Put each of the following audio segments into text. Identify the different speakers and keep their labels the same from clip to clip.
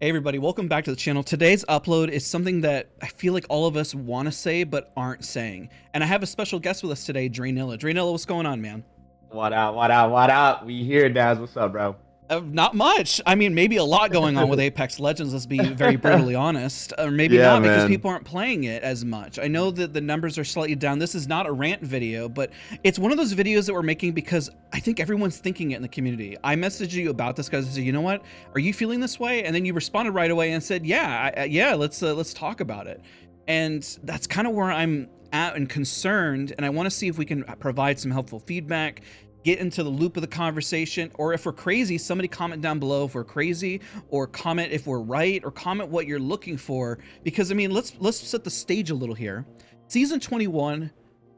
Speaker 1: Hey everybody, welcome back to the channel. Today's upload is something that I feel like all of us want to say but aren't saying. And I have a special guest with us today, Draynilla. Draynilla, what's going on, man?
Speaker 2: What up? What up? What up? We here, Daz. What's up, bro?
Speaker 1: Not much. I mean, maybe a lot going on with Apex Legends, let's be very brutally honest. Or maybe
Speaker 2: Yeah,
Speaker 1: not because
Speaker 2: man.
Speaker 1: people aren't playing it as much. I know that the numbers are slightly down. This is not a rant video, but it's one of those videos that we're making because I think everyone's thinking it in the community. I messaged you about this because I said, you know what? Are you feeling this way? And then you responded right away and said, yeah, yeah, let's talk about it. And that's kind of where I'm at and concerned. And I want to see if we can provide some helpful feedback, get into the loop of the conversation, or if we're crazy, somebody comment down below if we're crazy, or comment if we're right, or comment what you're looking for. Because I mean, let's set the stage a little here. Season 21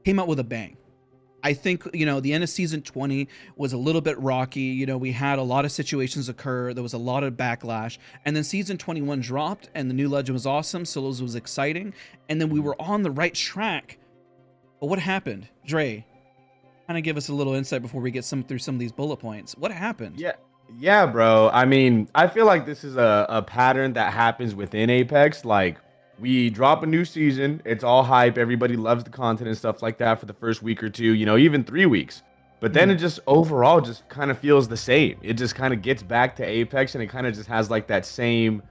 Speaker 1: came out with a bang. I think, you know, the end of season 20 was a little bit rocky. You know, we had a lot of situations occur. There was a lot of backlash. And then season 21 dropped and the new legend was awesome. Solos was exciting. And then we were on the right track. But what happened? Dre, kind of give us a little insight before we get through some of these bullet points. What happened?
Speaker 2: Yeah, bro. I mean, I feel like this is a pattern that happens within Apex. Like, we drop a new season, it's all hype, everybody loves the content and stuff like that for the first week or two, you know, even 3 weeks. But then it just overall just kind of feels the same. It just kind of gets back to Apex and it kind of just has like that same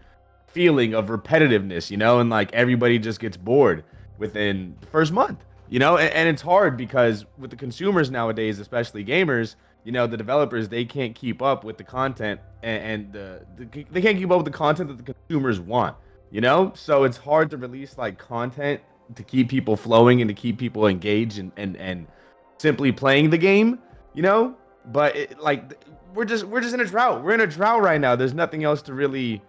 Speaker 2: feeling of repetitiveness, you know, and like everybody just gets bored within the first month, you know, and it's hard because with the consumers nowadays, especially gamers, you know, the developers, they can't keep up with the content and they can't keep up with the content that the consumers want, you know, so it's hard to release like content to keep people flowing and to keep people engaged and simply playing the game, you know, but we're just in a drought. We're in a drought right now. There's nothing else to really,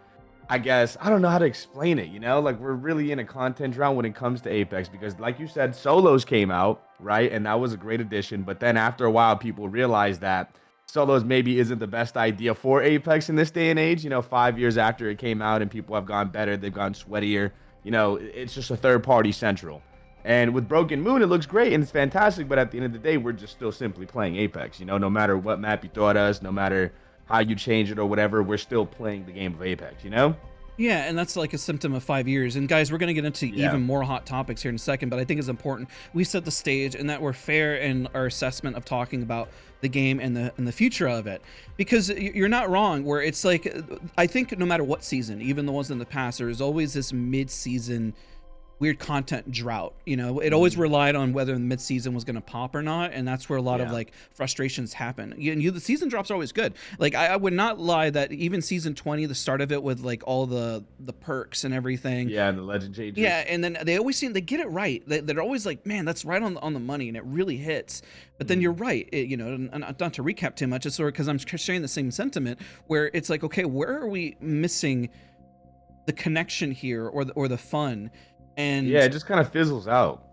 Speaker 2: I guess, I don't know how to explain it, you know? Like, we're really in a content drought when it comes to Apex because, like you said, solos came out, right? And that was a great addition. But then after a while, people realized that solos maybe isn't the best idea for Apex in this day and age. You know, 5 years after it came out and people have gone better, they've gone sweatier. You know, it's just a third-party central. And with Broken Moon, it looks great and it's fantastic. But at the end of the day, we're just still simply playing Apex. You know, no matter what map you throw at us, no matter how you change it or whatever, we're still playing the game of Apex, you know?
Speaker 1: Yeah, and that's like a symptom of 5 years. And guys, we're going to get into
Speaker 2: Yeah.
Speaker 1: even more hot topics here in a second, but I think it's important we set the stage and that we're fair in our assessment of talking about the game and the future of it. Because you're not wrong where it's like, I think no matter what season, even the ones in the past, there's always this mid-season weird content drought. You know, it always relied on whether the mid-season was going to pop or not, and that's where a lot of
Speaker 2: Yeah.
Speaker 1: like frustrations happen. The season drops are always good. Like I would not lie that even season 20, the start of it with like all the perks and everything.
Speaker 2: Yeah, and the legend changes.
Speaker 1: Yeah, and then they always seem they get it right. They're always like, man, that's right on the money, and it really hits. But then you're right. You know, and not to recap too much, it's sort of because I'm sharing the same sentiment where it's like, okay, where are we missing the connection here or the fun?
Speaker 2: Yeah,
Speaker 1: And
Speaker 2: it just kind of fizzles out.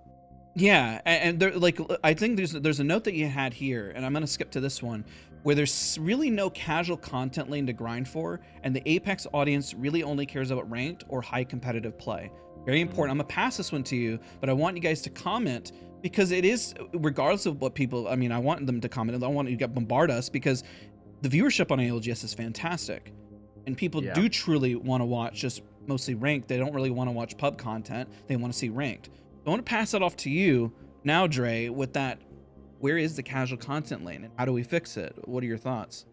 Speaker 1: yeah, and there, like, I think there's a note that you had here, and I'm gonna skip to this one, where there's really no casual content lane to grind for, and the Apex audience really only cares about ranked or high competitive play. Very important. I'm gonna pass this one to you, but I want you guys to comment because it is, regardless of what people, I mean, I want them to comment. I don't want you to bombard us because the viewership on ALGS is fantastic, and people
Speaker 2: Yeah.
Speaker 1: do truly want to watch just mostly ranked. They don't really want to watch pub content. They want to see ranked. I want to pass it off to you now, Dre, with that. Where is the casual content lane and how do we fix it? What are your thoughts?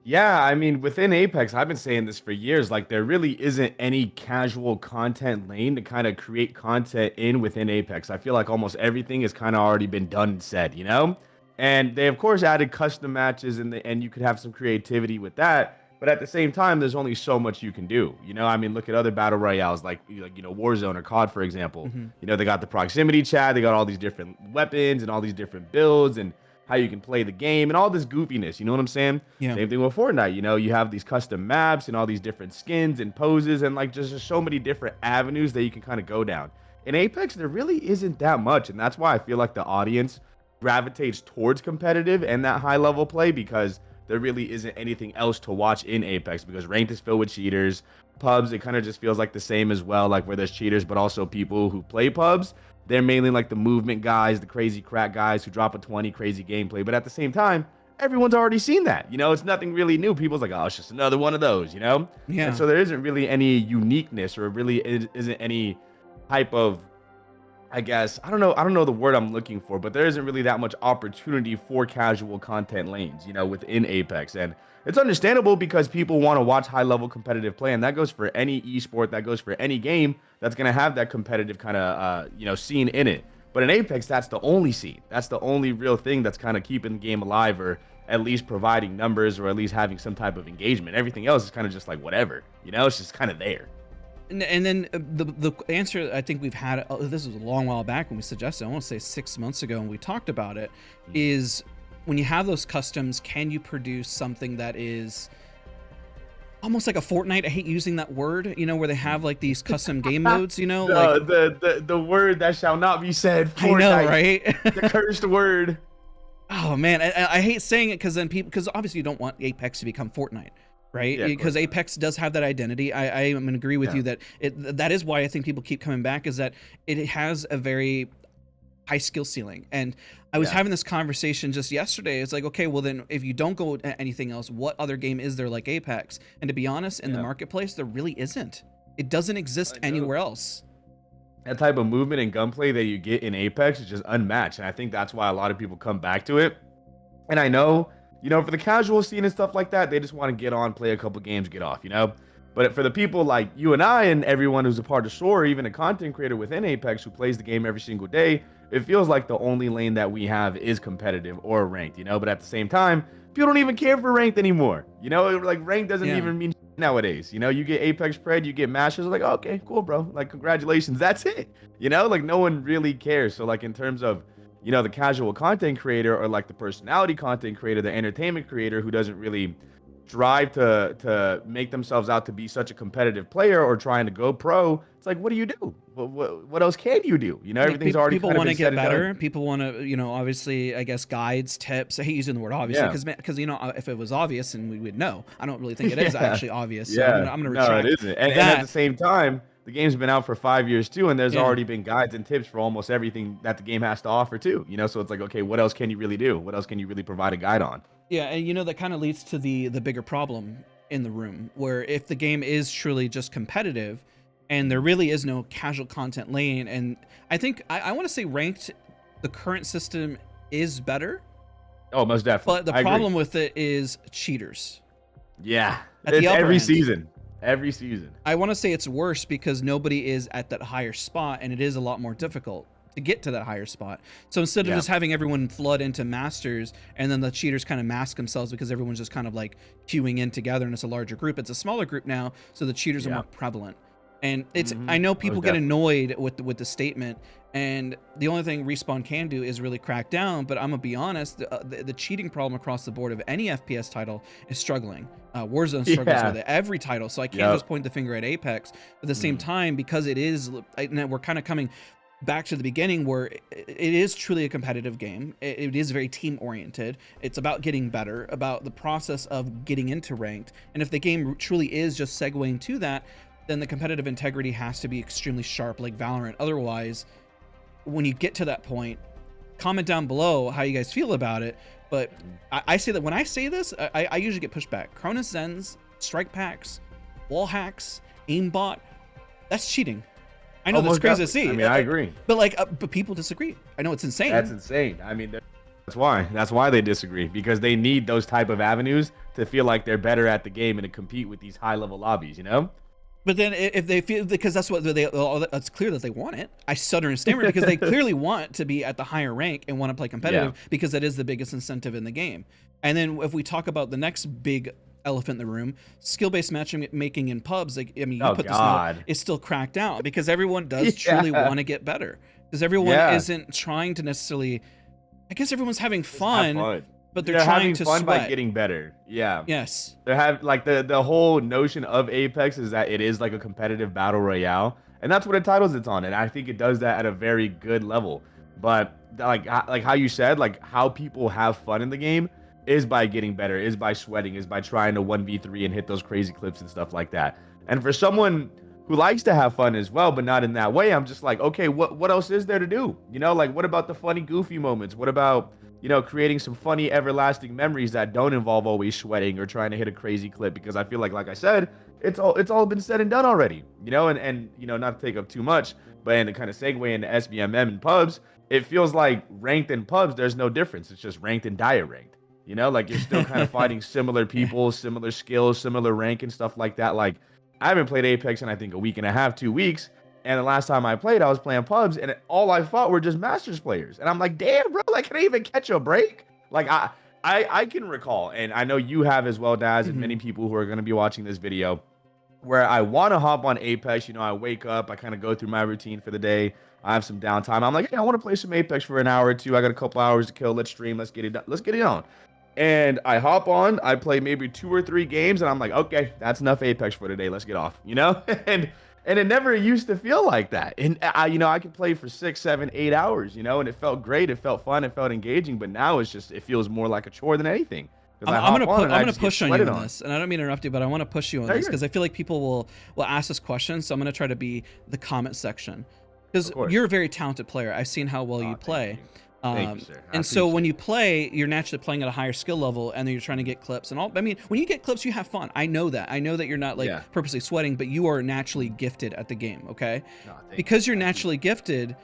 Speaker 2: Yeah, I mean, within Apex, I've been saying this for years. Like, there really isn't any casual content lane to kind of create content in within Apex. I feel like almost everything has kind of already been done and said, you know? And they, of course, added custom matches and you could have some creativity with that. But at the same time, there's only so much you can do. You know, I mean, look at other battle royales like you know, Warzone or COD, for example.
Speaker 1: Hmm.
Speaker 2: You know, they got the proximity chat, they got all these different weapons and all these different builds and how you can play the game and all this goofiness. You know what I'm saying?
Speaker 1: Yeah.
Speaker 2: Same thing with Fortnite. You know, you have these custom maps and all these different skins and poses and like just so many different avenues that you can kind of go down. In Apex, there really isn't that much, and that's why I feel like the audience gravitates towards competitive and that high level play because there really isn't anything else to watch in Apex because ranked is filled with cheaters. Pubs, it kind of just feels like the same as well, like where there's cheaters, but also people who play pubs. They're mainly like the movement guys, the crazy crack guys who drop a 20 crazy gameplay. But at the same time, everyone's already seen that. It's nothing really new. People's like, oh, it's just another one of those, And
Speaker 1: Yeah.
Speaker 2: so there isn't really any uniqueness, or really isn't any type of, I guess, I don't know the word I'm looking for, but there isn't really that much opportunity for casual content lanes, within Apex. And it's understandable because people want to watch high level competitive play, and that goes for any esport, that goes for any game that's going to have that competitive kind of scene in it. But in Apex, that's the only scene. That's the only real thing that's kind of keeping the game alive, or at least providing numbers, or at least having some type of engagement. Everything else is kind of just like whatever, it's just kind of there.
Speaker 1: And then the answer I think we've had, this was a long while back when we suggested, I want to say 6 months ago when we talked about it, is when you have those customs, can you produce something that is almost like a Fortnite? I hate using that word, where they have like these custom game modes, like
Speaker 2: the word that shall not be said.
Speaker 1: Fortnite. I know, right?
Speaker 2: The cursed word.
Speaker 1: Oh man, I hate saying it because obviously you don't want Apex to become Fortnite. Right,
Speaker 2: Yeah,
Speaker 1: because Apex does have that identity. I am going to agree with you that that is why I think people keep coming back, is that it has a very high skill ceiling. And I was having this conversation just yesterday. It's like, okay, well then if you don't go anything else, what other game is there like Apex? And to be honest, in the marketplace, there really isn't. It doesn't exist anywhere else.
Speaker 2: That type of movement and gunplay that you get in Apex is just unmatched. And I think that's why a lot of people come back to it. And I know, for the casual scene and stuff like that, they just want to get on, play a couple games, get off, But for the people like you and I and everyone who's a part of SOAR, even a content creator within Apex who plays the game every single day, it feels like the only lane that we have is competitive or ranked, But at the same time, people don't even care for ranked anymore, Like ranked doesn't even mean nowadays, You get Apex Pred, you get Masters, like, oh, okay, cool, bro. Like, congratulations, that's it, Like, no one really cares. So, like, in terms of the casual content creator, or like the personality content creator, the entertainment creator who doesn't really strive to make themselves out to be such a competitive player or trying to go pro, it's like, what do you do? What else can you do? Everything's already
Speaker 1: people
Speaker 2: kind of
Speaker 1: want to
Speaker 2: been
Speaker 1: get
Speaker 2: said and
Speaker 1: better.
Speaker 2: done.
Speaker 1: People want to, obviously, I guess, guides, tips. I hate using the word obviously because if it was obvious, and we would know. I don't really think it is actually obvious. So I'm gonna retract.
Speaker 2: No, it isn't. And at the same time, the game's been out for 5 years too, and there's already been guides and tips for almost everything that the game has to offer too. So it's like, okay, what else can you really do? What else can you really provide a guide on?
Speaker 1: Yeah, and that kind of leads to the bigger problem in the room, where if the game is truly just competitive, and there really is no casual content lane, and I think I want to say ranked, the current system is better.
Speaker 2: Oh, most definitely.
Speaker 1: But the problem with it is cheaters.
Speaker 2: Yeah,
Speaker 1: At the upper
Speaker 2: every
Speaker 1: end.
Speaker 2: season. Every season.
Speaker 1: I want to say it's worse because nobody is at that higher spot, and it is a lot more difficult to get to that higher spot. So instead of just having everyone flood into Masters, and then the cheaters kind of mask themselves because everyone's just kind of like queuing in together, and it's a larger group. It's a smaller group now, so the cheaters are more prevalent. And it's I know people get annoyed with the statement, and the only thing Respawn can do is really crack down. But I'm gonna be honest, the cheating problem across the board of any FPS title is struggling. Warzone struggles with it, every title. So I can't just point the finger at Apex. But at the same time, because it is, we're kind of coming back to the beginning, where it is truly a competitive game. It is very team oriented. It's about getting better, about the process of getting into ranked. And if the game truly is just segueing to that, then the competitive integrity has to be extremely sharp, like Valorant. Otherwise, when you get to that point, comment down below how you guys feel about it. But I say that when I say this, I usually get pushed back. Cronus Zens, strike packs, wall hacks, aimbot, that's cheating. I know that's crazy to see.
Speaker 2: I mean, I agree.
Speaker 1: But but people disagree. I know it's insane.
Speaker 2: That's insane. I mean, that's why they disagree, because they need those type of avenues to feel like they're better at the game and to compete with these high level lobbies,
Speaker 1: But then if they feel, because that's what it's clear that they want it. I stutter and stammer because they clearly want to be at the higher rank and want to play competitive because that is the biggest incentive in the game. And then if we talk about the next big elephant in the room, skill-based matchmaking in pubs, like, I mean, you put this note, it's still cracked out because everyone does truly want to get better. Because everyone isn't trying to necessarily, I guess everyone's having fun. But they're trying to
Speaker 2: fun
Speaker 1: sweat
Speaker 2: by getting better. Yeah.
Speaker 1: Yes.
Speaker 2: They have like the whole notion of Apex is that it is like a competitive battle royale, and that's what it titles it's on. And I think it does that at a very good level. But like how you said, like how people have fun in the game is by getting better, is by sweating, is by trying to 1v3 and hit those crazy clips and stuff like that. And for someone who likes to have fun as well, but not in that way, I'm just like, okay, what else is there to do? Like, what about the funny, goofy moments? What about, you know, creating some funny, everlasting memories that don't involve always sweating or trying to hit a crazy clip. Because I feel like I said, it's all been said and done already, you know. And you know, not to take up too much, but and to kind of segue into SBMM and pubs, it feels like ranked in pubs, there's no difference. It's just ranked and diet ranked. You know, like you're still kind of fighting similar people, similar skills, similar rank and stuff like that. Like I haven't played Apex in I think a week and a half, 2 weeks. And the last time I played, I was playing pubs, and all I fought were just Masters players. And I'm like, damn, bro, like, can I even catch a break? Like, I can recall, and I know you have as well, Daz, and many people who are going to be watching this video, where I want to hop on Apex. You know, I wake up, I kind of go through my routine for the day. I have some downtime. I'm like, hey, I want to play some Apex for an hour or two. I got a couple hours to kill. Let's stream. Let's get it done. Let's get it on. And I hop on, I play maybe 2 or 3 games, and I'm like, okay, that's enough Apex for today. Let's get off, you know? And it never used to feel like that. And you know, I could play for 6, 7, 8 hours, you know, and it felt great. It felt fun. It felt engaging. But now it's just, it feels more like a chore than anything.
Speaker 1: I'm gonna push on you on this, and I don't mean to interrupt you, but I want to push you on this because I feel like people will ask us questions. So I'm gonna try to be the comment section because you're a very talented player. I've seen how well you play.
Speaker 2: Thank you, sir.
Speaker 1: And so when you play, you're naturally playing at a higher skill level, and then you're trying to get clips and all. I mean, when you get clips, you have fun. I know that. I know that you're not like purposely sweating, but you are naturally gifted at the game. Okay, because you're naturally gifted.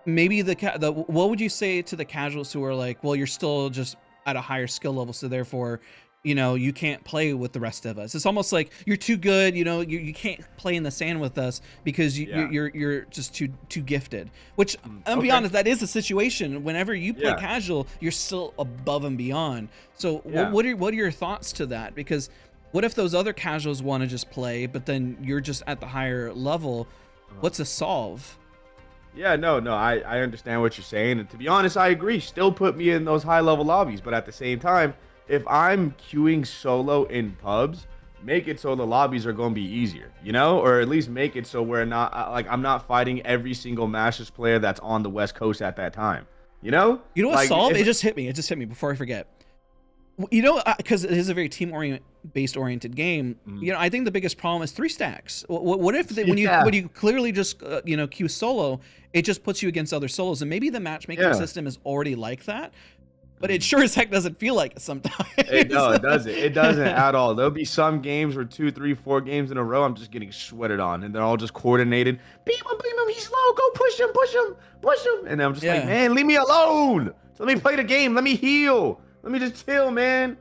Speaker 1: Maybe what would you say to the casuals who are like, well, you're still just at a higher skill level, so therefore, you know, you can't play with the rest of us. It's almost like you're too good, you know, you can't play in the sand with us because you're just too gifted. Which I'll be honest, that is the situation. Whenever you play casual, you're still above and beyond. So what are your thoughts to that? Because what if those other casuals want to just play, but then you're just at the higher level? What's the solve?
Speaker 2: Yeah, no, I understand what you're saying, and to be honest, I agree. Still put me in those high level lobbies, but at the same time, if I'm queuing solo in pubs, make it so the lobbies are going to be easier, you know, or at least make it so we're not like I'm not fighting every single Masters player that's on the West Coast at that time, you know.
Speaker 1: You know what, like, solve? It just hit me. It just hit me before I forget. You know, because it is a very team-based oriented game. You know, I think the biggest problem is 3 stacks. What if when you clearly just you know, queue solo, it just puts you against other solos, and maybe the matchmaking system is already like that. But it sure as heck doesn't feel like it sometimes.
Speaker 2: No, it doesn't. It doesn't at all. There'll be some games where 2, 3, 4 games in a row, I'm just getting sweated on, and they're all just coordinated. Beam him, he's slow. Go push him. And I'm just like, man, leave me alone. So let me play the game. Let me heal. Let me just chill, man.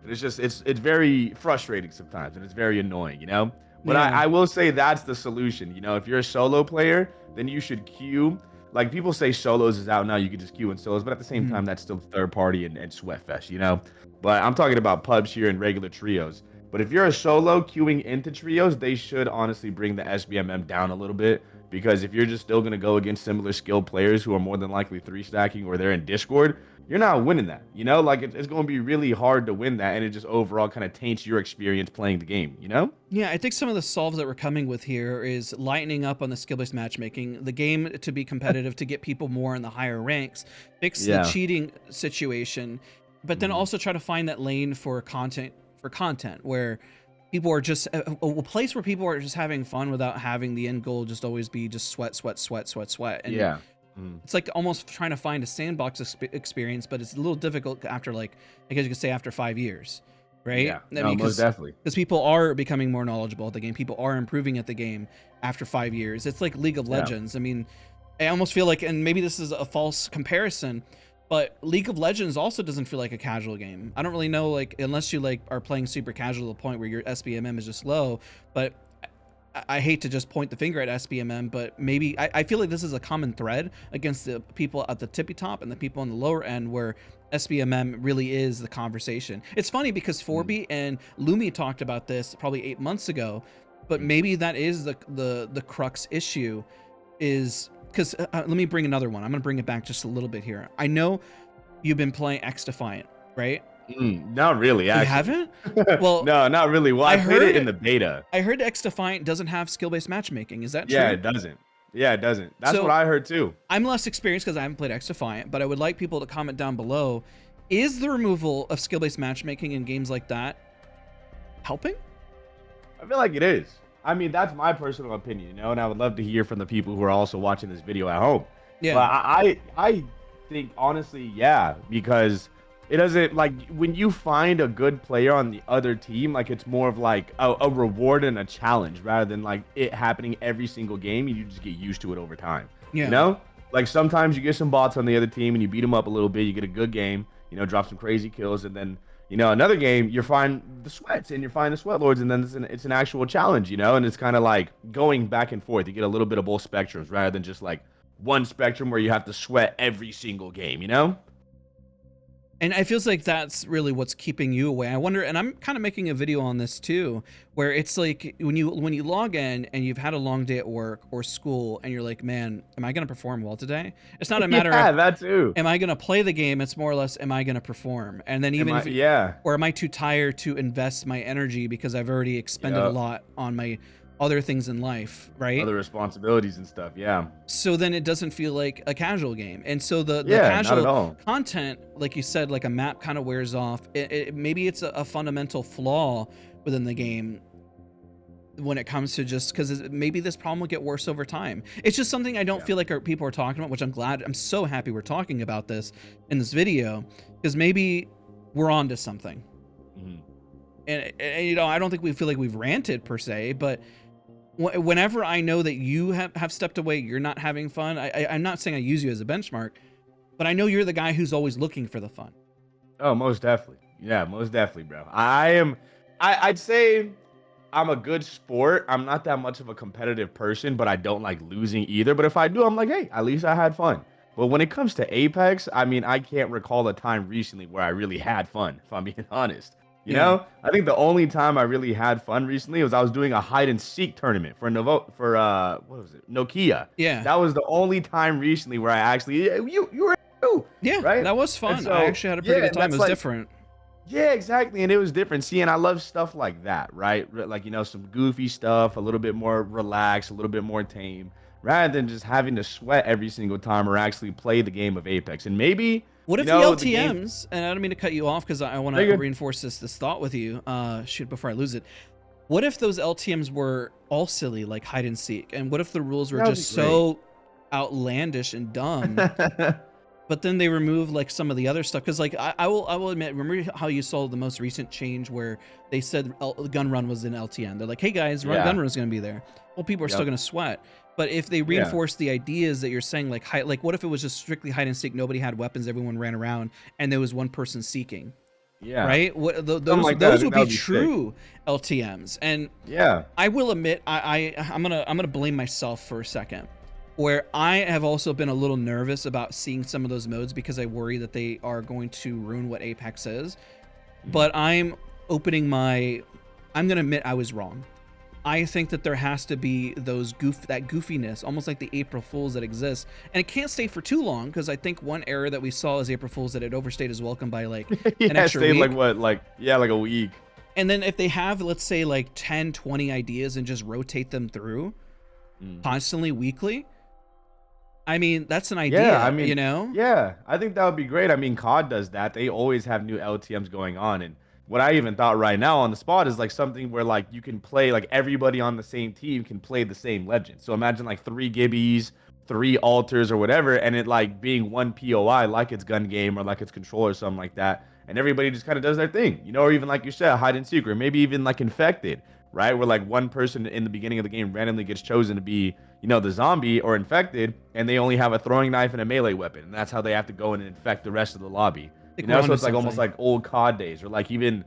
Speaker 2: And it's just, it's very frustrating sometimes, and it's very annoying, you know? But I will say that's the solution. You know, if you're a solo player, then you should queue. Like, people say solos is out now, you can just queue in solos, but at the same time, that's still third party and Sweatfest, you know? But I'm talking about pubs here and regular trios. But if you're a solo queuing into trios, they should honestly bring the SBMM down a little bit, because if you're just still going to go against similar skilled players who are more than likely 3-stacking or they're in Discord, you're not winning that, you know? Like, it's going to be really hard to win that, and it just overall kind of taints your experience playing the game, you know?
Speaker 1: Yeah, I think some of the solves that we're coming with here is lightening up on the skill-based matchmaking, the game to be competitive, to get people more in the higher ranks, fix the cheating situation, but then also try to find that lane for content where people are just a place where people are just having fun without having the end goal just always be just sweat. And it's like almost trying to find a sandbox experience, but it's a little difficult after, like, I guess you could say after 5 years, right?
Speaker 2: Yeah, most definitely.
Speaker 1: Because people are becoming more knowledgeable at the game. People are improving at the game after 5 years. It's like League of Legends. I mean, I almost feel like, and maybe this is a false comparison, but League of Legends also doesn't feel like a casual game. I don't really know, like, unless you like are playing super casual to the point where your SBMM is just low, but I hate to just point the finger at SBMM, but maybe I feel like this is a common thread against the people at the tippy top and the people on the lower end, where SBMM really is the conversation. It's funny because Forby and Lumi talked about this probably 8 months ago, but maybe that is the crux issue, is because let me bring another one. I'm going to bring it back just a little bit here. I know you've been playing X Defiant, right?
Speaker 2: Not really, actually.
Speaker 1: You haven't? Well,
Speaker 2: no, not really. Well, I played it in the beta.
Speaker 1: I heard X Defiant doesn't have skill-based matchmaking. Is that true?
Speaker 2: Yeah, it doesn't. Yeah, it doesn't. That's what I heard too.
Speaker 1: I'm less experienced because I haven't played X Defiant, but I would like people to comment down below. Is the removal of skill-based matchmaking in games like that helping?
Speaker 2: I feel like it is. I mean, that's my personal opinion, you know, and I would love to hear from the people who are also watching this video at home.
Speaker 1: Yeah.
Speaker 2: But think honestly, yeah, because it doesn't like when you find a good player on the other team, like it's more of like a reward and a challenge rather than like it happening every single game and you just get used to it over time. You
Speaker 1: Yeah.
Speaker 2: know? Like sometimes you get some bots on the other team and you beat them up a little bit, you get a good game, drop some crazy kills, and then another game you're fine the sweats and you're fine the sweat lords, and then it's an actual challenge, and it's kind of like going back and forth. You get a little bit of both spectrums rather than just like one spectrum where you have to sweat every single game.
Speaker 1: And it feels like that's really what's keeping you away. I wonder, and I'm kind of making a video on this too, where it's like when you log in and you've had a long day at work or school, and you're like, man, am I going to perform well today? It's not a matter
Speaker 2: Yeah,
Speaker 1: of
Speaker 2: that too.
Speaker 1: am I going to play the game. It's more or less, am I going to perform? And then even if,
Speaker 2: Yeah.
Speaker 1: or am I too tired to invest my energy because I've already expended a lot on my other things in life, right?
Speaker 2: Other responsibilities and stuff. Yeah.
Speaker 1: So then it doesn't feel like a casual game. And so the
Speaker 2: Yeah, not at
Speaker 1: casual
Speaker 2: all.
Speaker 1: content, like you said, like a map kind of wears off. Maybe it's a fundamental flaw within the game when it comes to just because maybe this problem will get worse over time. It's just something I don't feel like people are talking about, which I'm so happy we're talking about this in this video, because maybe we're onto something.
Speaker 2: Mhm.
Speaker 1: And I don't think we feel like we've ranted per se, but whenever I know that you have stepped away, you're not having fun. I'm not saying I use you as a benchmark, but I know you're the guy who's always looking for the fun.
Speaker 2: Oh, most definitely. Yeah, most definitely, bro. I'd say I'm a good sport. I'm not that much of a competitive person, but I don't like losing either. But if I do, I'm like, hey, at least I had fun. But when it comes to Apex, I mean, I can't recall a time recently where I really had fun, if I'm being honest. I think the only time I really had fun recently was I was doing a hide and seek tournament for what was it? Nokia.
Speaker 1: Yeah.
Speaker 2: That was the only time recently where I actually you were too,
Speaker 1: Yeah,
Speaker 2: right?
Speaker 1: that was fun.
Speaker 2: So,
Speaker 1: I actually had a pretty good time. It was
Speaker 2: like,
Speaker 1: different.
Speaker 2: yeah, exactly. And it was different. See, and I love stuff like that, right? Like, some goofy stuff, a little bit more relaxed, a little bit more tame, rather than just having to sweat every single time or actually play the game of Apex. And maybe
Speaker 1: what if the LTMs, and I don't mean to cut you off because I want to reinforce this thought with you, shoot, before I lose it. What if those LTMs were all silly, like hide and seek? And what if the rules were just so outlandish and dumb, but then they remove like some of the other stuff? Because like I will admit, remember how you saw the most recent change where they said gun run was in LTM? They're like, hey guys, gun run is going to be there. Well, people are still going to sweat. But if they reinforce the ideas that you're saying, like what if it was just strictly hide and seek? Nobody had weapons, everyone ran around, and there was one person seeking.
Speaker 2: Yeah.
Speaker 1: Right. Those would be true LTMs. And I will admit, I'm gonna blame myself for a second, where I have also been a little nervous about seeing some of those modes because I worry that they are going to ruin what Apex is. But I'm gonna admit I was wrong. I think that there has to be that goofiness, almost like the April Fools that exists, and it can't stay for too long, because I think one error that we saw as April Fools that it overstayed his welcome by like an extra week.
Speaker 2: Like a week.
Speaker 1: And then if they have, let's say, like 10, 20 ideas and just rotate them through constantly, weekly, I mean, that's an idea.
Speaker 2: Yeah, I mean,
Speaker 1: Yeah,
Speaker 2: I think that would be great. I mean, COD does that. They always have new LTMs going on, and what I even thought right now on the spot is like something where like you can play, like everybody on the same team can play the same legend. So imagine like 3 Gibbies, 3 alters or whatever, and it like being one POI, like it's gun game or like it's control or something like that. And everybody just kind of does their thing, or even like you said, hide and seek, or maybe even like infected, right? Where like one person in the beginning of the game randomly gets chosen to be, the zombie or infected, and they only have a throwing knife and a melee weapon. And that's how they have to go in and infect the rest of the lobby. So it's like almost like old COD days, or like even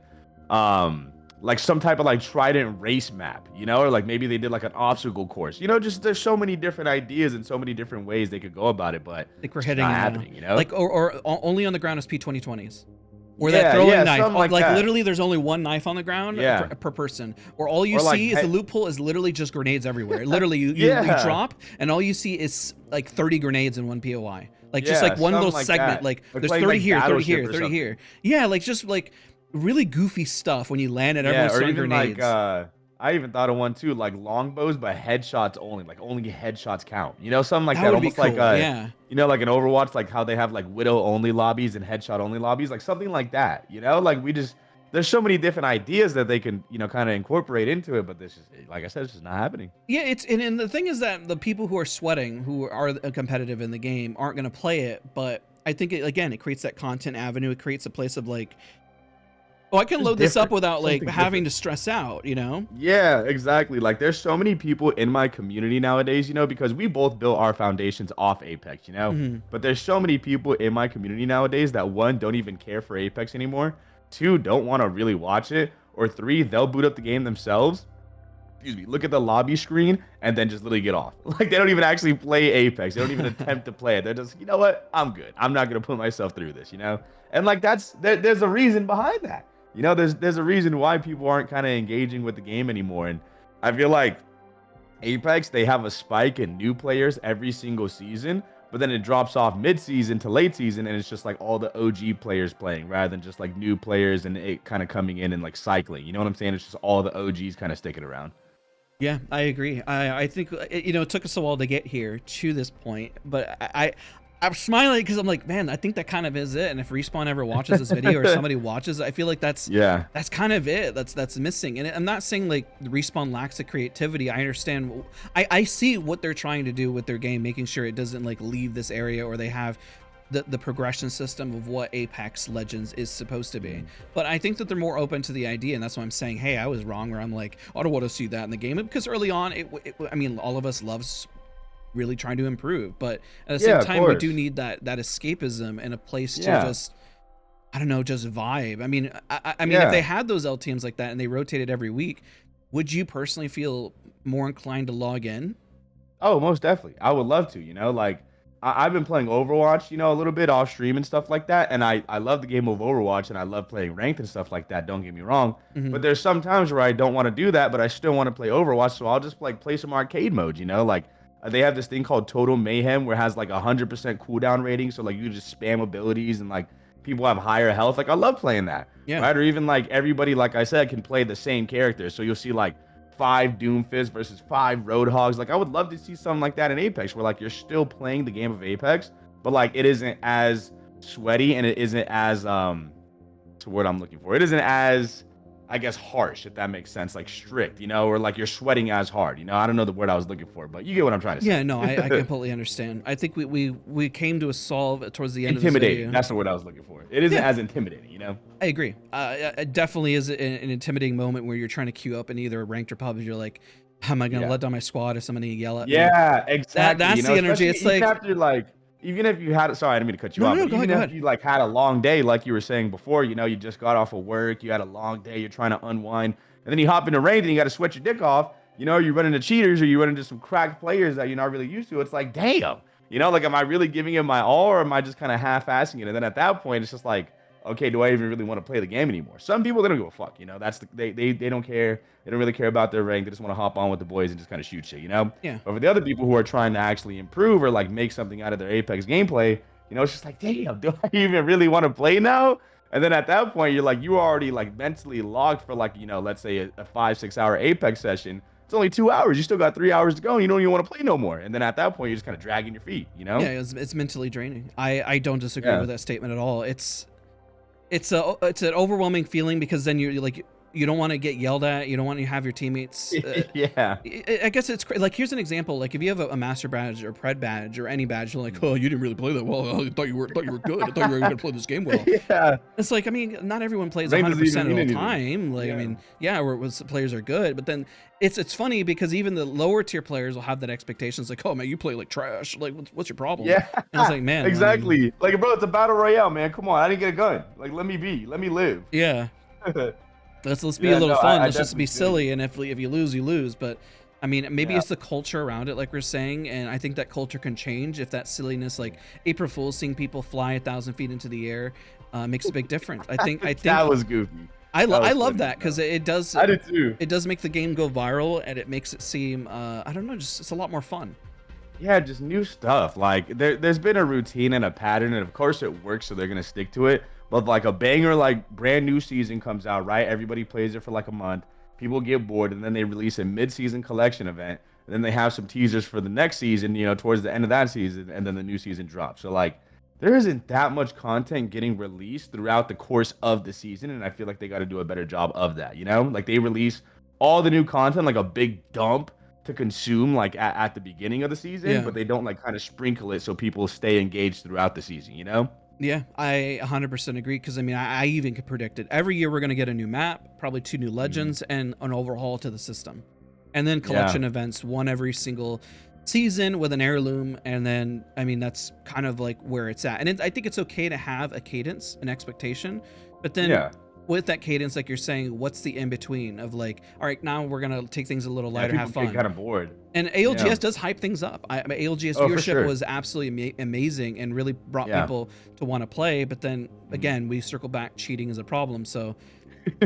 Speaker 2: like some type of like Trident race map, or like maybe they did like an obstacle course. Just there's so many different ideas and so many different ways they could go about it, but
Speaker 1: I think we're hitting
Speaker 2: not happening,
Speaker 1: like or only on the ground is P2020s. Or that throwing knife, like literally there's only one knife on the ground per person. Or all you see is the loophole is literally just grenades everywhere. Literally you drop and all you see is like 30 grenades in one POI. Like just like one little segment, like there's 30 here, 30 here, 30 here. Yeah, like just like really goofy stuff when you land at everyone's throwing grenades.
Speaker 2: Like I even thought of one too, like longbows, but headshots only. Like only headshots count. Something like that. Almost cool. Like like an Overwatch, like how they have like widow only lobbies and headshot only lobbies, like something like that. Like there's so many different ideas that they can, kind of incorporate into it, but this is, like I said, it's just not happening.
Speaker 1: Yeah, and the thing is that the people who are sweating, who are competitive in the game, aren't going to play it, but I think again, it creates that content avenue. It creates a place of like, oh, I can
Speaker 2: Just
Speaker 1: load this up
Speaker 2: different,
Speaker 1: without like
Speaker 2: something
Speaker 1: having
Speaker 2: different.
Speaker 1: to stress out, you know?
Speaker 2: Yeah, exactly. Like there's so many people in my community nowadays, because we both built our foundations off Apex.
Speaker 1: Hmm.
Speaker 2: But there's so many people in my community nowadays that one, don't even care for Apex anymore, two, don't want to really watch it, or three, they'll boot up the game themselves, excuse me, look at the lobby screen and then just literally get off. Like they don't even actually play Apex. They don't even attempt to play it. They're just, you know what? I'm good. I'm not gonna put myself through this. And like there's a reason behind that. There's a reason why people aren't kind of engaging with the game anymore. And I feel like Apex, they have a spike in new players every single season, but then it drops off mid-season to late season, and it's just like all the OG players playing rather than just like new players and it kind of coming in and like cycling. You know what I'm saying? It's just all the OGs kind of sticking around.
Speaker 1: Yeah, I agree. I think it took us a while to get here to this point, but I'm smiling because I'm like, man, I think that kind of is it. And if Respawn ever watches this video or somebody watches, I feel like
Speaker 2: Yeah.
Speaker 1: that's kind of it. That's missing. And I'm not saying like the Respawn lacks the creativity. I understand. I see what they're trying to do with their game, making sure it doesn't like leave this area, or they have the progression system of what Apex Legends is supposed to be. But I think that they're more open to the idea, and that's why I'm saying, hey, I was wrong, or I'm like, I don't want to see that in the game, because early on, I mean, all of us loves really trying to improve, but at the same
Speaker 2: Yeah, of
Speaker 1: time, we do
Speaker 2: course.
Speaker 1: need that escapism and a place to
Speaker 2: Yeah.
Speaker 1: just, I don't know, just vibe. I mean, I mean, if they
Speaker 2: Yeah.
Speaker 1: had those LTMs like that and they rotated every week, would you personally feel more inclined to log in?
Speaker 2: Oh, most definitely. I would love to. Like I've been playing Overwatch, a little bit off stream and stuff like that. And I love the game of Overwatch and I love playing ranked and stuff like that. Don't get me wrong.
Speaker 1: Hmm.
Speaker 2: But there's some times where I don't want to do that, but I still want to play Overwatch. So I'll just like play some arcade mode. Like they have this thing called Total Mayhem where it has like 100% cooldown rating. So like you just spam abilities and like people have higher health. Like I love playing that.
Speaker 1: Yeah.
Speaker 2: Right. Or even like everybody, like I said, can play the same character. So you'll see like 5 Doomfist versus 5 Roadhogs. Like I would love to see something like that in Apex, where like you're still playing the game of Apex, but like it isn't as sweaty and it isn't as what's the word I'm looking for? It isn't as, I guess, harsh, if that makes sense, like strict, or like you're sweating as hard. I don't know the word I was looking for, but you get what I'm trying to say.
Speaker 1: Yeah, no, I completely understand. I think we came to a solve towards the end of this
Speaker 2: Intimidating.
Speaker 1: video.
Speaker 2: That's the word I was looking for. It isn't
Speaker 1: Yeah.
Speaker 2: as intimidating.
Speaker 1: I agree. It definitely is an intimidating moment where you're trying to queue up in either ranked or pubs. You're like, how am I going to
Speaker 2: Yeah.
Speaker 1: let down my squad, or somebody yell at me?
Speaker 2: Yeah, exactly.
Speaker 1: That's the energy.
Speaker 2: Especially
Speaker 1: It's
Speaker 2: even
Speaker 1: like,
Speaker 2: after like, even if you had, sorry, I didn't mean to cut you
Speaker 1: no,
Speaker 2: off,
Speaker 1: no,
Speaker 2: but
Speaker 1: go ahead,
Speaker 2: even
Speaker 1: go
Speaker 2: if
Speaker 1: ahead.
Speaker 2: you like had a long day, like you were saying before, you just got off of work, you had a long day, you're trying to unwind, and then you hop into ranked and you got to sweat your dick off. You run into cheaters or you run into some cracked players that you're not really used to. It's like, damn, like, am I really giving it my all, or am I just kind of half-assing it? And then at that point, it's just like, okay, do I even really want to play the game anymore? Some people, they don't give a fuck. They don't care. They don't really care about their rank. They just want to hop on with the boys and just kind of shoot shit.
Speaker 1: Yeah.
Speaker 2: But for the other people who are trying to actually improve or like make something out of their Apex gameplay, it's just like, damn, do I even really want to play now? And then at that point, you're like, you already like mentally logged for like, let's say a 5-6 hour Apex session. It's only 2 hours. You still got 3 hours to go, and you don't even want to play no more. And then at that point, you're just kind of dragging your feet.
Speaker 1: Yeah, it's mentally draining. I don't disagree
Speaker 2: Yeah.
Speaker 1: with that statement at all. It's an overwhelming feeling, because then you're like, you don't want to get yelled at. You don't want to have your teammates.
Speaker 2: Yeah.
Speaker 1: I guess it's like, here's an example. Like if you have a master badge or pred badge or any badge, you're like, oh, you didn't really play that well. I thought you were good. I thought you were going to play this game well.
Speaker 2: Yeah.
Speaker 1: It's like, I mean, not everyone plays
Speaker 2: Rain doesn't
Speaker 1: 100%
Speaker 2: even
Speaker 1: of
Speaker 2: mean
Speaker 1: the
Speaker 2: anything.
Speaker 1: time. Like, I
Speaker 2: Yeah.
Speaker 1: mean, yeah, where players are good, but then it's funny because even the lower tier players will have that expectations like, oh man, you play like trash. Like, what's your problem?
Speaker 2: Yeah.
Speaker 1: And it's like, man,
Speaker 2: Exactly. Like, bro, it's a battle royale, man. Come on. I didn't get a gun. Like, let me live.
Speaker 1: Yeah. Let's be
Speaker 2: Yeah,
Speaker 1: a little
Speaker 2: no,
Speaker 1: fun.
Speaker 2: I
Speaker 1: Let's just
Speaker 2: definitely
Speaker 1: be
Speaker 2: feel
Speaker 1: silly, and if you lose, you lose. But I mean, maybe
Speaker 2: Yeah.
Speaker 1: it's the culture around it, like we're saying, and I think that culture can change if that silliness, like April Fool's, seeing people fly 1,000 feet into the air, makes a big difference. I think
Speaker 2: That was goofy.
Speaker 1: I
Speaker 2: was
Speaker 1: love
Speaker 2: funny,
Speaker 1: that, because it does.
Speaker 2: I did too.
Speaker 1: It does make the game go viral, and it makes it seem, I don't know, just it's a lot more fun.
Speaker 2: Yeah, just new stuff. Like there's been a routine and a pattern, and of course it works, so they're gonna stick to it. But like a banger, like brand new season comes out, right? Everybody plays it for like a month. People get bored, and then they release a mid-season collection event, and then they have some teasers for the next season, towards the end of that season, and then the new season drops. So like, there isn't that much content getting released throughout the course of the season, and I feel like they got to do a better job of that. Like they release all the new content, like a big dump to consume like at the beginning of the season,
Speaker 1: Yeah.
Speaker 2: but they don't like kind of sprinkle it so people stay engaged throughout the season, you know?
Speaker 1: Yeah, I 100% agree because I mean, I even could predict it. Every year we're going to get a new map, probably 2 new
Speaker 2: Mhm.
Speaker 1: legends, and an overhaul to the system. And then
Speaker 2: Yeah.
Speaker 1: collection events, one every single season with an heirloom. And then, I mean, that's kind of like where it's at. And I think it's okay to have a cadence, an expectation. But then
Speaker 2: Yeah.
Speaker 1: with that cadence, like you're saying, what's the in between of like, all right, now we're going to take things a little
Speaker 2: Yeah,
Speaker 1: lighter, have
Speaker 2: people get
Speaker 1: fun.
Speaker 2: kind of bored.
Speaker 1: And
Speaker 2: Yeah.
Speaker 1: ALGS does hype things up. I mean, ALGS
Speaker 2: Oh, for
Speaker 1: viewership
Speaker 2: sure.
Speaker 1: was absolutely amazing and really brought
Speaker 2: Yeah.
Speaker 1: people to want to play. But then
Speaker 2: Mhm.
Speaker 1: again, we circle back, cheating is a problem. So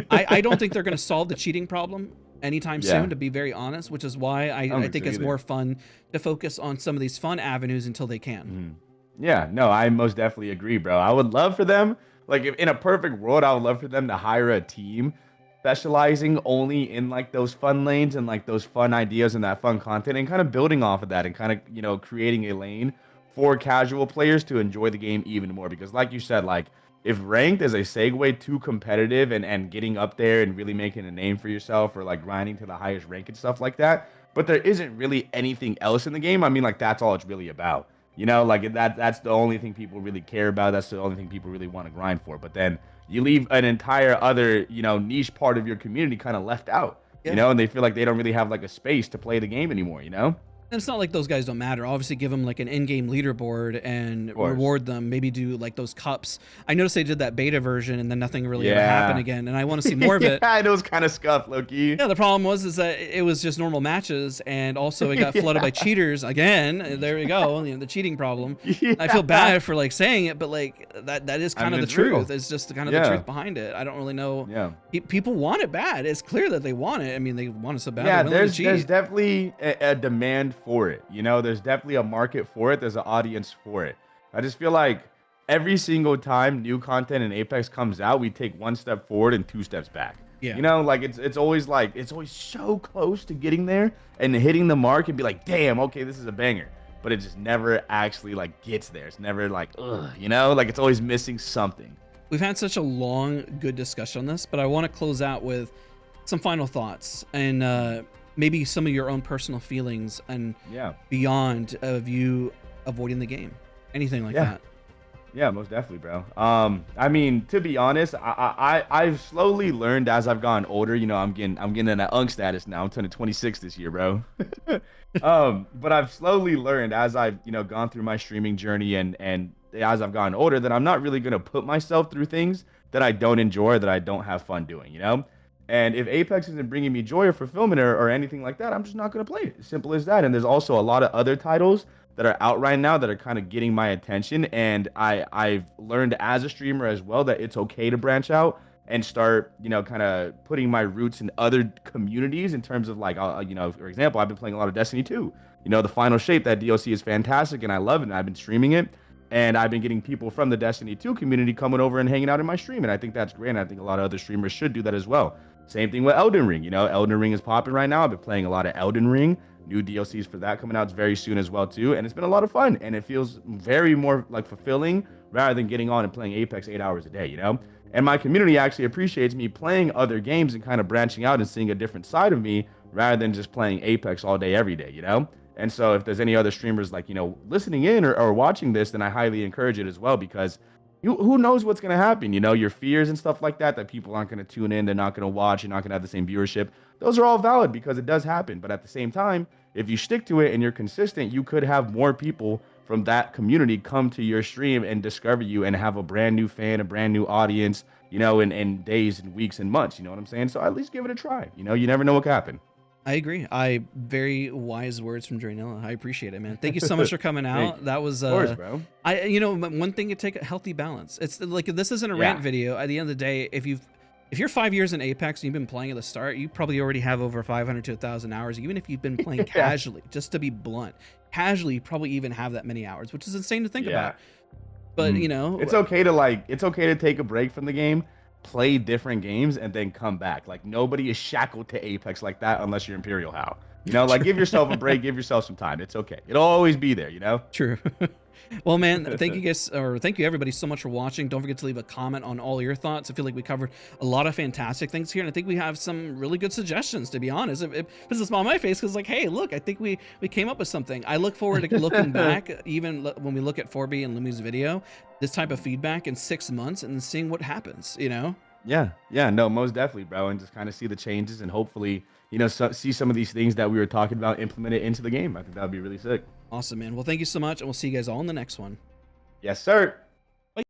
Speaker 1: I don't think they're going to solve the cheating problem anytime
Speaker 2: Yeah.
Speaker 1: soon, to be very honest, which is why
Speaker 2: I don't
Speaker 1: I
Speaker 2: think
Speaker 1: think
Speaker 2: so
Speaker 1: it's
Speaker 2: either.
Speaker 1: more fun to focus on some of these fun avenues until they can.
Speaker 2: Mhm. Yeah, no, I most definitely agree, bro. I would love for them, like, if in a perfect world, I would love for them to hire a team specializing only in like those fun lanes and like those fun ideas and that fun content and kind of building off of that and kind of, creating a lane for casual players to enjoy the game even more. Because, like you said, like, if ranked is a segue to competitive and getting up there and really making a name for yourself or like grinding to the highest rank and stuff like that, but there isn't really anything else in the game. I mean, like, that's all it's really about. Like that's the only thing people really care about. That's the only thing people really want to grind for. But then you leave an entire other, niche part of your community kind of left out,
Speaker 1: Yeah.
Speaker 2: and they feel like they don't really have like a space to play the game anymore.
Speaker 1: And it's not like those guys don't matter. Obviously, give them like an in-game leaderboard and
Speaker 2: Of course.
Speaker 1: reward them. Maybe do like those cups. I noticed they did that beta version, and then nothing really ever happened
Speaker 2: Yeah.
Speaker 1: again. And I want to see more of it.
Speaker 2: Yeah, it was kind of scuffed, low key.
Speaker 1: Yeah, the problem was that it was just normal matches, and also it got flooded by cheaters again. There we go, the cheating problem. I feel bad for like saying it, but like that is kind of the
Speaker 2: it's real.
Speaker 1: truth. It's just kind of the
Speaker 2: Yeah.
Speaker 1: truth behind it. I don't really know.
Speaker 2: Yeah.
Speaker 1: People want it bad. It's clear that they want it. I mean, they want it so bad.
Speaker 2: Yeah,
Speaker 1: they're willing to
Speaker 2: there's
Speaker 1: cheat.
Speaker 2: definitely a demand for it. There's definitely a market for it. There's an audience for it. I just feel like every single time new content in Apex comes out, we take one step forward and two steps back.
Speaker 1: Yeah.
Speaker 2: Like it's always so close to getting there and hitting the mark and be like, damn, okay, this is a banger. But it just never actually like gets there. It's never like, ugh, like it's always missing something.
Speaker 1: We've had such a long, good discussion on this, but I want to close out with some final thoughts and maybe some of your own personal feelings and
Speaker 2: Yeah.
Speaker 1: beyond of you avoiding the game, anything like
Speaker 2: Yeah.
Speaker 1: that.
Speaker 2: Yeah, most definitely, bro. I mean, to be honest, I've slowly learned as I've gotten older. I'm getting in that unk status now. I'm turning 26 this year, bro. But I've slowly learned as I've gone through my streaming journey and as I've gotten older that I'm not really gonna put myself through things that I don't enjoy, or that I don't have fun doing. And if Apex isn't bringing me joy or fulfillment or anything like that, I'm just not gonna play it. Simple as that. And there's also a lot of other titles that are out right now that are kind of getting my attention, and I've learned as a streamer as well that it's okay to branch out and start kind of putting my roots in other communities in terms of like for example, I've been playing a lot of Destiny 2. The final shape, that DLC is fantastic and I love it, and I've been streaming it, and I've been getting people from the Destiny 2 community coming over and hanging out in my stream, and I think that's great, and I think a lot of other streamers should do that as well. Same thing with Elden Ring. Elden Ring is popping right now. I've been playing a lot of Elden Ring. New DLCs for that coming out very soon as well too, and it's been a lot of fun, and it feels very more like fulfilling rather than getting on and playing Apex 8 hours a day. And my community actually appreciates me playing other games and kind of branching out and seeing a different side of me rather than just playing Apex all day every day. And so if there's any other streamers like listening in or watching this, then I highly encourage it as well, because who knows what's going to happen, your fears and stuff like that people aren't going to tune in, they're not going to watch, you're not going to have the same viewership. Those are all valid because it does happen. But at the same time, if you stick to it and you're consistent, you could have more people from that community come to your stream and discover you and have a brand new fan, a brand new audience, in days and weeks and months. You know what I'm saying? So at least give it a try. You never know what could happen.
Speaker 1: I agree. Very wise words from Draynilla. I appreciate it, man. Thank you so much for coming out. That was
Speaker 2: Of course, bro.
Speaker 1: one thing to take a healthy balance. It's like, if this isn't a
Speaker 2: Yeah.
Speaker 1: rant video, at the end of the day, if you're 5 years in Apex and you've been playing at the start, you probably already have over 500 to 1,000 hours. Even if you've been playing
Speaker 2: Yeah.
Speaker 1: casually, just to be blunt, casually, you probably even have that many hours, which is insane to think
Speaker 2: Yeah.
Speaker 1: about. But
Speaker 2: It's okay to take a break from the game, play different games, and then come back. Like, nobody is shackled to Apex like that unless you're Imperial How. You know, like
Speaker 1: True.
Speaker 2: give yourself a break, give yourself some time. It's okay. It'll always be there, you know?
Speaker 1: True. Well, man, thank you guys, or thank you everybody so much for watching. Don't forget to leave a comment on all your thoughts. I feel like we covered a lot of fantastic things here, and I think we have some really good suggestions, to be honest. It puts a smile on my face because, like, hey, look, I think we came up with something. I look forward to looking back, even when we look at 4B and Lumi's video, this type of feedback in 6 months and seeing what happens, you know?
Speaker 2: Yeah, yeah, no, most definitely, bro, and just kind of see the changes and hopefully, you know, see some of these things that we were talking about implemented into the game. I think that would be really sick.
Speaker 1: Awesome, man. Well, thank you so much, and we'll see you guys all in the next one.
Speaker 2: Yes, sir.